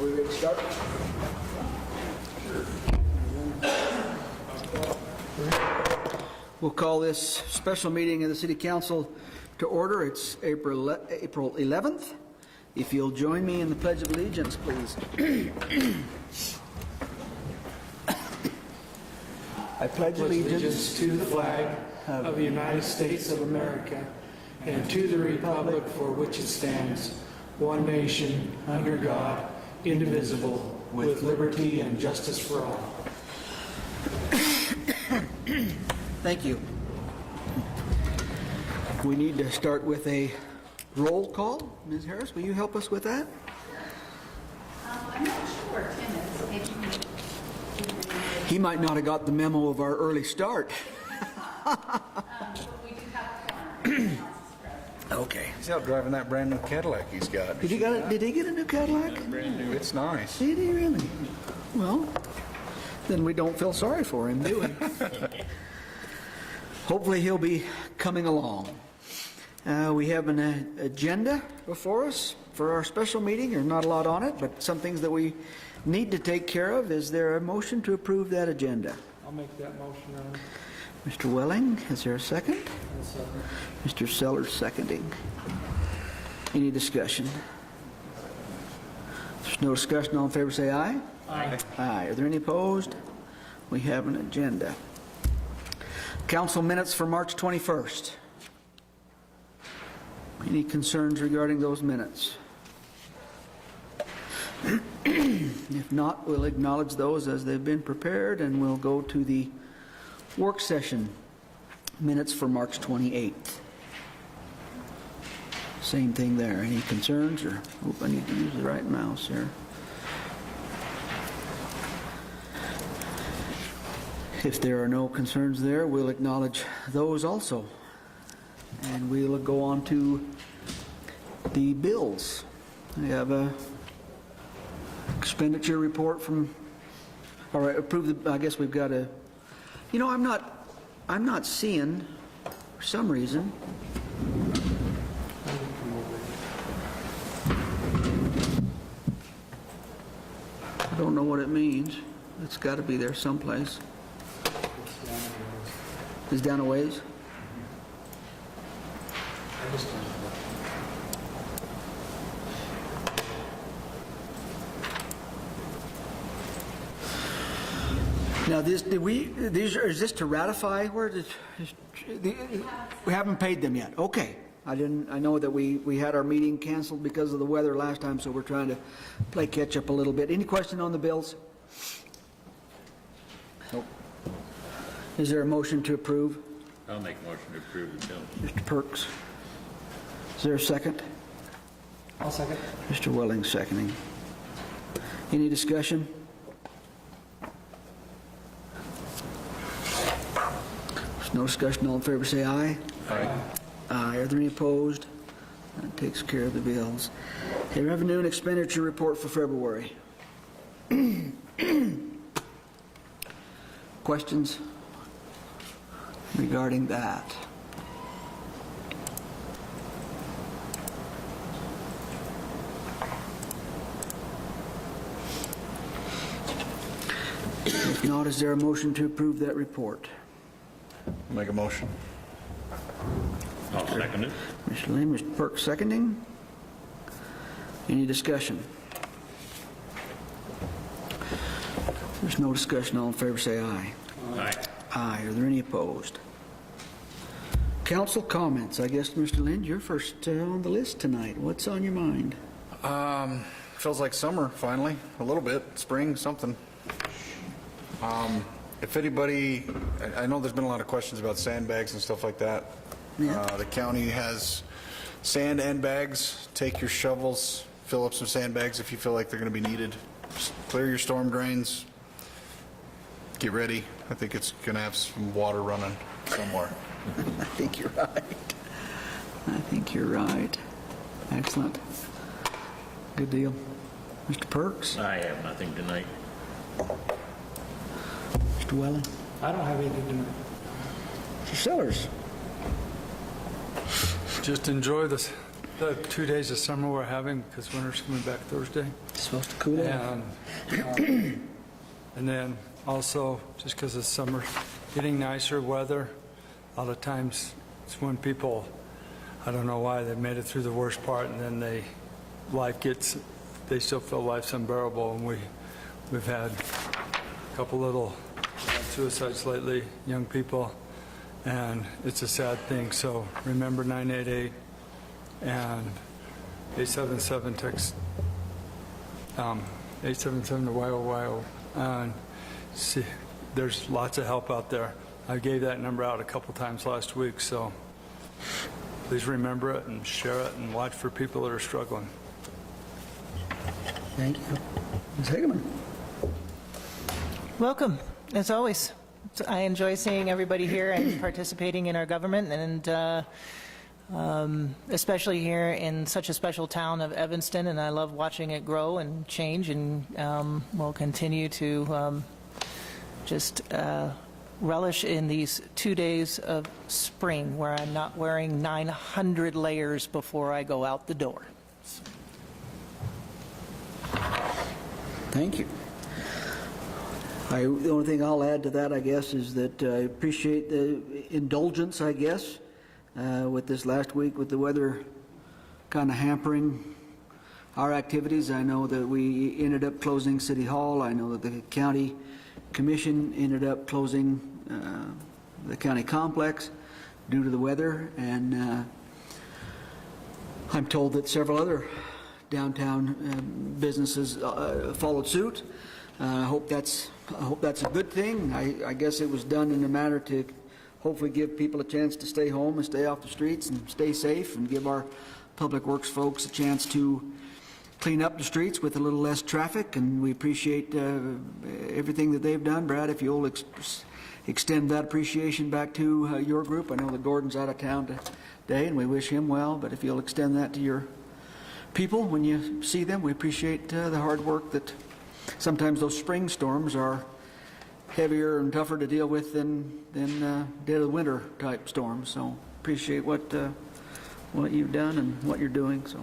Are we ready to start? We'll call this special meeting of the City Council to order. It's April 11th. If you'll join me in the Pledge of Allegiance, please. I pledge allegiance to the flag of the United States of America and to the republic for which it stands, one nation, under God, indivisible, with liberty and justice for all. Thank you. We need to start with a roll call. Ms. Harris, will you help us with that? I'm not sure where Tim is. Maybe He might not have got the memo of our early start. but we do have a quorum. Okay. He's out driving that brand new Cadillac he's got. Did he get a new Cadillac? Brand new. It's nice. Did he really? Well, then we don't feel sorry for him, do we? Hopefully he'll be coming along. We have an agenda before us for our special meeting. There's not a lot on it, but some things that we need to take care of. Is there a motion to approve that agenda? I'll make that motion, Ron. Mr. Welling, is there a second? Mr. Sellers seconding. Any discussion? If there's no discussion, all in favor say aye. Aye. Aye. Are there any opposed? We have an agenda. Council minutes for March 21st. Any concerns regarding those minutes? If not, we'll acknowledge those as they've been prepared, and we'll go to the work session minutes for March 28th. Same thing there. Any concerns? Or hope I need to use the right mouse here. If there are no concerns there, we'll acknowledge those also. And we'll go on to the bills. I have a expenditure report from, all right, approve the, I guess we've got a, you know, I'm not seeing, for some reason, I don't know what it means. It's got to be there someplace. Is down a ways? Now, is this to ratify? We haven't paid them yet. Okay. I know that we had our meeting canceled because of the weather last time, so we're trying to play catch up a little bit. Any question on the bills? Nope. Is there a motion to approve? I'll make a motion to approve the bill. Mr. Perks. Is there a second? I'll second. Mr. Welling seconding. Any discussion? There's no discussion. All in favor say aye. Aye. Aye. Are there any opposed? That takes care of the bills. Okay, revenue and expenditure report for February. Questions regarding that? If not, is there a motion to approve that report? Make a motion. I'll second it. Mr. Lane, Mr. Perks seconding. Any discussion? If there's no discussion, all in favor say aye. Aye. Aye. Are there any opposed? Council comments. I guess, Mr. Lind, you're first on the list tonight. What's on your mind? Feels like summer finally, a little bit, spring, something. If anybody, I know there's been a lot of questions about sandbags and stuff like that. Yeah. The county has sand and bags. Take your shovels, fill up some sandbags if you feel like they're going to be needed. Just clear your storm drains. Get ready. I think it's going to have some water running somewhere. I think you're right. I think you're right. Excellent. Good deal. Mr. Perks? I have nothing tonight. Mr. Welling? I don't have anything tonight. Mr. Sellers? Just enjoy the the 2 days of summer we're having, because winter's coming back Thursday. It's supposed to cool off. And then also, just because it's summer, getting nicer weather, a lot of times it's when people, I don't know why, they've made it through the worst part, and then they still feel life's unbearable, and we've had a couple little suicides lately, young people, and it's a sad thing. So remember 988 and 877 text 877 to YOYO, and see, there's lots of help out there. I gave that number out a couple times last week, so please remember it and share it and watch for people that are struggling. Thank you. Ms. Hageman? Welcome, as always. I enjoy seeing everybody here and participating in our government, and especially here in such a special town of Evanston, and I love watching it grow and change, and we'll continue to just relish in these 2 days of spring where I'm not wearing 900 layers before I go out the door. Thank you. The only thing I'll add to that, I guess, is that I appreciate the indulgence, I guess, with this last week with the weather kind of hampering our activities. I know that we ended up closing City Hall. I know that the county commission ended up closing the county complex due to the weather, and I'm told that several other downtown businesses followed suit. I hope that's a good thing. I guess it was done in a manner to hopefully give people a chance to stay home and stay off the streets and stay safe, and give our public works folks a chance to clean up the streets with a little less traffic. And we appreciate everything that they've done. Brad, if you'll extend that appreciation back to your group. I know that Gordon's out of town today, and we wish him well, but if you'll extend that to your people when you see them, we appreciate the hard work. That sometimes those spring storms are heavier and tougher to deal with than dead of the winter type storms. So appreciate what you've done and what you're doing. So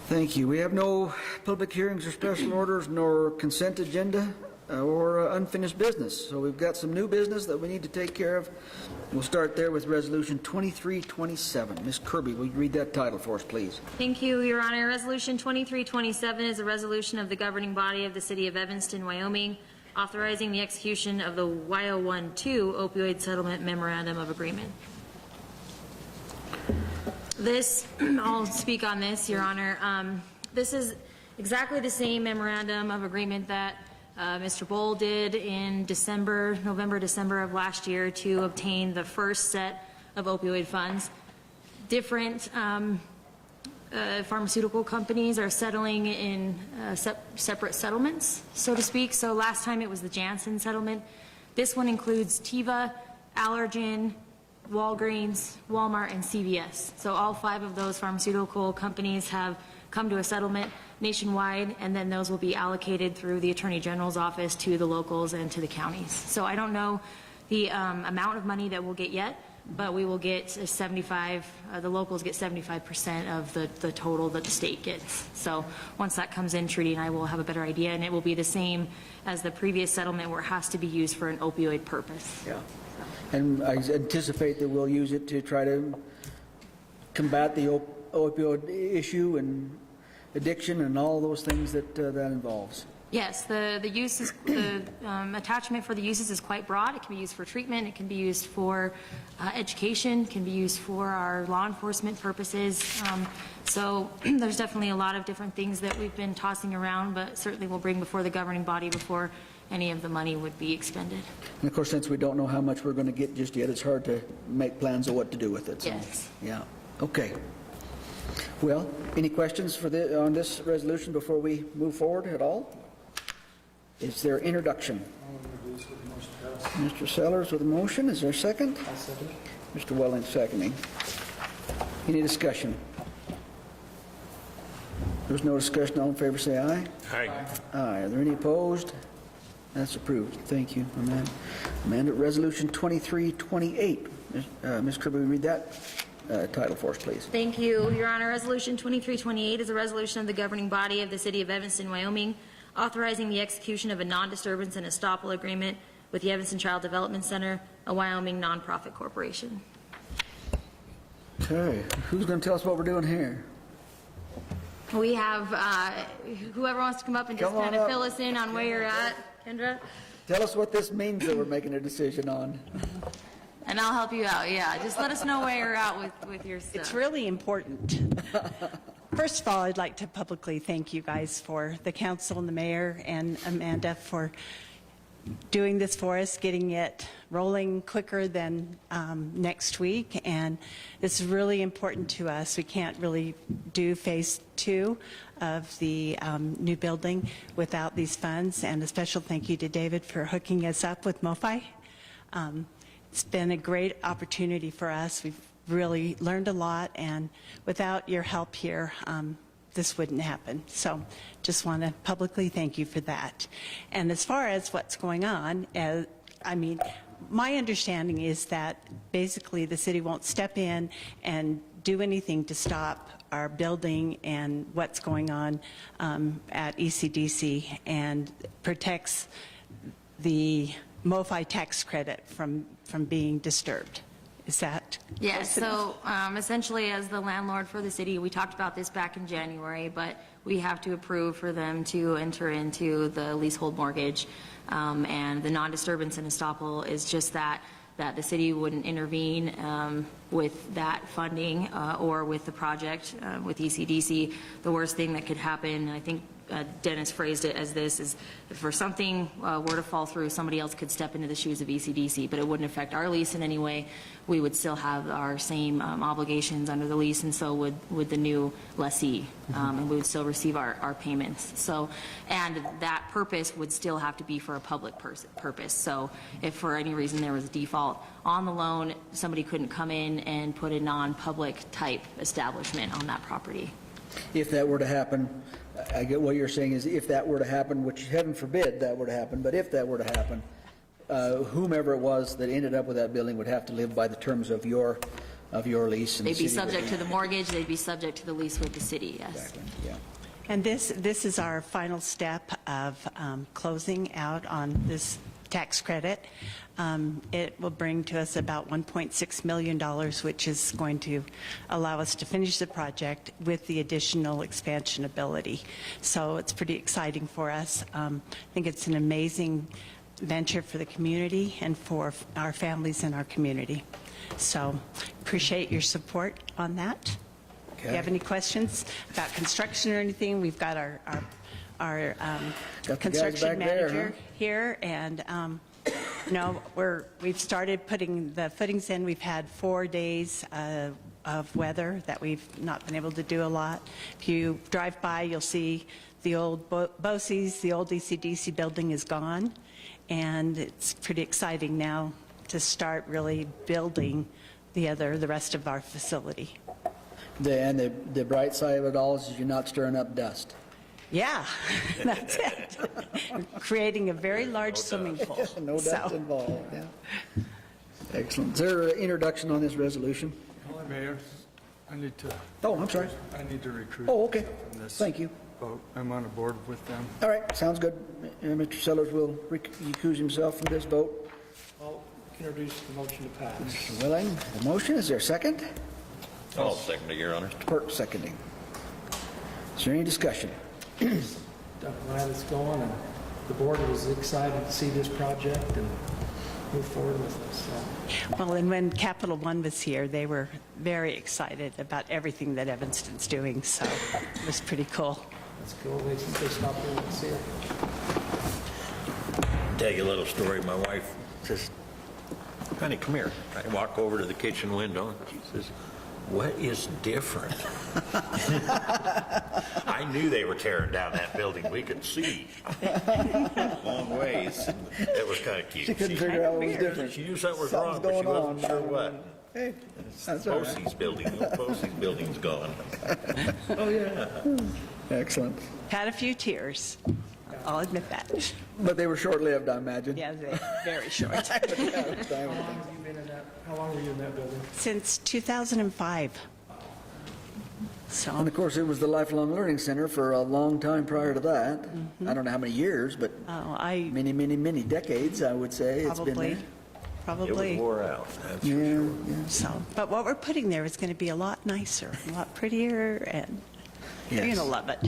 thank you. We have no public hearings or special orders, nor consent agenda or unfinished business. So we've got some new business that we need to take care of. We'll start there with Resolution 2327. Ms. Kirby, will you read that title for us, please? Thank you, Your Honor. Resolution 2327 is a resolution of the governing body of the City of Evanston, Wyoming, authorizing the execution of the YO12 opioid settlement memorandum of agreement. I'll speak on this, Your Honor. This is exactly the same memorandum of agreement that Mr. Bowl did in November, December of last year to obtain the first set of opioid funds. Different pharmaceutical companies are settling in separate settlements, so to speak. So last time it was the Janssen settlement. This one includes Teva, Allergan, Walgreens, Walmart, and CVS. So all 5 of those pharmaceutical companies have come to a settlement nationwide, and then those will be allocated through the Attorney General's office to the locals and to the counties. So I don't know the amount of money that we'll get yet, but we will get the locals get 75% of the total that the state gets. So once that comes in, Trudy and I will have a better idea, and it will be the same as the previous settlement where it has to be used for an opioid purpose. Yeah. And I anticipate that we'll use it to try to combat the opioid issue and addiction and all those things that involves. Yes, the attachment for the uses is quite broad. It can be used for treatment, it can be used for education, it can be used for our law enforcement purposes. So there's definitely a lot of different things that we've been tossing around, but certainly we'll bring before the governing body before any of the money would be expended. And of course, since we don't know how much we're going to get just yet, it's hard to make plans of what to do with it. So, yes. Yeah. Okay. Well, any questions on this resolution before we move forward at all? Is there introduction? Mr. Sellers with a motion. Is there a second? I'll second it. Mr. Welling seconding. Any discussion? There's no discussion. All in favor say aye. Aye. Aye. Are there any opposed? That's approved. Thank you, Amanda. Resolution 2328. Ms. Kirby, will you read that title for us, please. Thank you, Your Honor. Resolution 2328 is a resolution of the governing body of the City of Evanston, Wyoming, authorizing the execution of a non-disturbance and estoppel agreement with the Evanston Child Development Center, a Wyoming nonprofit corporation. Okay, who's going to tell us what we're doing here? We have, whoever wants to come up and just Come on kind of up. fill us in on where you're at, Kendra, Tell us what this means that we're making a decision on. and I'll help you out, yeah. Just let us know where you're at with your stuff. It's really important. First of all, I'd like to publicly thank you guys for the council and the mayor and Amanda for doing this for us, getting it rolling quicker than next week. And it's really important to us. We can't really do phase 2 of the new building without these funds. And a special thank you to David for hooking us up with MoFi. It's been a great opportunity for us. We've really learned a lot, and without your help here, this wouldn't happen. So just want to publicly thank you for that. And as far as what's going on, my understanding is that basically the city won't step in and do anything to stop our building and what's going on at ECDC, and protects the MoFi tax credit from being disturbed. Is that Yes, close enough? so essentially, as the landlord for the city, we talked about this back in January, but we have to approve for them to enter into the leasehold mortgage. And the non-disturbance and estoppel is just that the city wouldn't intervene with that funding or with the project with ECDC. The worst thing that could happen, and I think Dennis phrased it as this, is if something were to fall through, somebody else could step into the shoes of ECDC, but it wouldn't affect our lease in any way. We would still have our same obligations under the lease, and so would the new lessee, and we would still receive our payments. So, and that purpose would still have to be for a public purpose. So if for any reason there was a default on the loan, somebody couldn't come in and put a non-public type establishment on that property. If that were to happen, I get what you're saying is if that were to happen, which heaven forbid that were to happen, but if that were to happen, whomever it was that ended up with that building would have to live by the terms of your lease. And the They'd be city would subject to the mortgage, they'd be subject to the lease with the city, yes. Exactly, yeah. And this is our final step of closing out on this tax credit. It will bring to us about $1.6 million, which is going to allow us to finish the project with the additional expansion ability. So it's pretty exciting for us. I think it's an amazing venture for the community and for our families in our community. So appreciate your support on that. If you have any questions about construction or anything, we've got our Got the guys construction back there, manager here, and we've started putting the footings in. We've had 4 days of weather that we've not been able to do a lot. If you drive by, you'll see the old BOCES, the old ECDC building is gone, and it's pretty exciting now to start really building the rest of our facility. And the bright side of it all is you're not stirring up dust. Yeah, that's it. Creating a very large swimming pool. No dust So, involved, yeah. Excellent. Is there an introduction on this resolution? Mayor, I need to recruit. Oh, okay. from this Thank you. vote. I'm on a board with them. All right, sounds good. Mr. Sellers will recuse himself from this vote. I'll introduce the motion to pass. Mr. Willing, the motion, is there a second? I'll second it, Your Honor. Perk seconding. Is there any discussion? I'm glad it's going, and the board was excited to see this project and move forward with it. So. well, and when Capital One was here, they were very excited about everything that Evanston's doing, so it was pretty cool. Let's go. They stopped in and see it. Tell you a little story. My wife says, "Honey, come here." I walk over to the kitchen window, and she says, "What is different?" I knew they were tearing down that building. We could see long ways. It was kind of cute. She couldn't figure out what was different. She knew something was Something's wrong, but she going wasn't on. sure what. Hey, that's all right. BOCES building. The BOCES building's gone. Oh, yeah. Excellent. Had a few tears. I'll admit that. But they were short-lived, I imagine. Yeah, very short. How long were you in that building? Since 2005. So, And of course, it was the Lifelong Learning Center for a long time prior to that. I don't know how many years, but I many, many, many decades, I would say it's been probably, there. It probably. was wore out, that's for Yeah, sure. yeah. So, but what we're putting there is going to be a lot nicer, a lot prettier, and you're going Yes. to love it.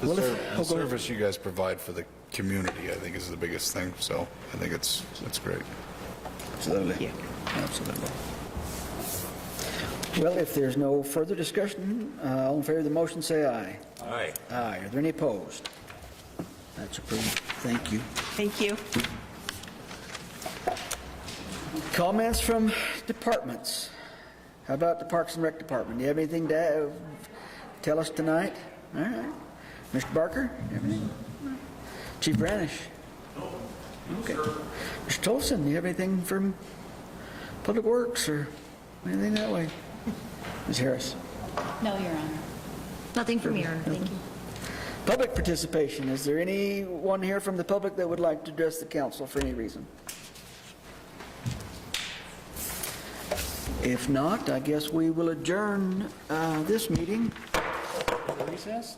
The Well, if- ser- oh, the go ahead. service you guys provide for the community, I think, is the biggest thing, so I think it's great. Absolutely. you. Absolutely. Well, if there's no further discussion, all in favor of the motion, say aye. Aye. Aye. Are there any opposed? That's approved. Thank you. Thank you. Comments from departments? How about the Parks and Rec Department? Do you have anything to tell us tonight? All right. Mr. Barker, you have anything? Chief Branish? No. Okay. Mr. Tolson, do you have anything from Public Works or anything that way? Ms. Harris? No, Your Honor. Nothing from here, thank you. Public participation. Is there anyone here from the public that would like to address the council for any reason? If not, I guess we will adjourn this meeting. Recess?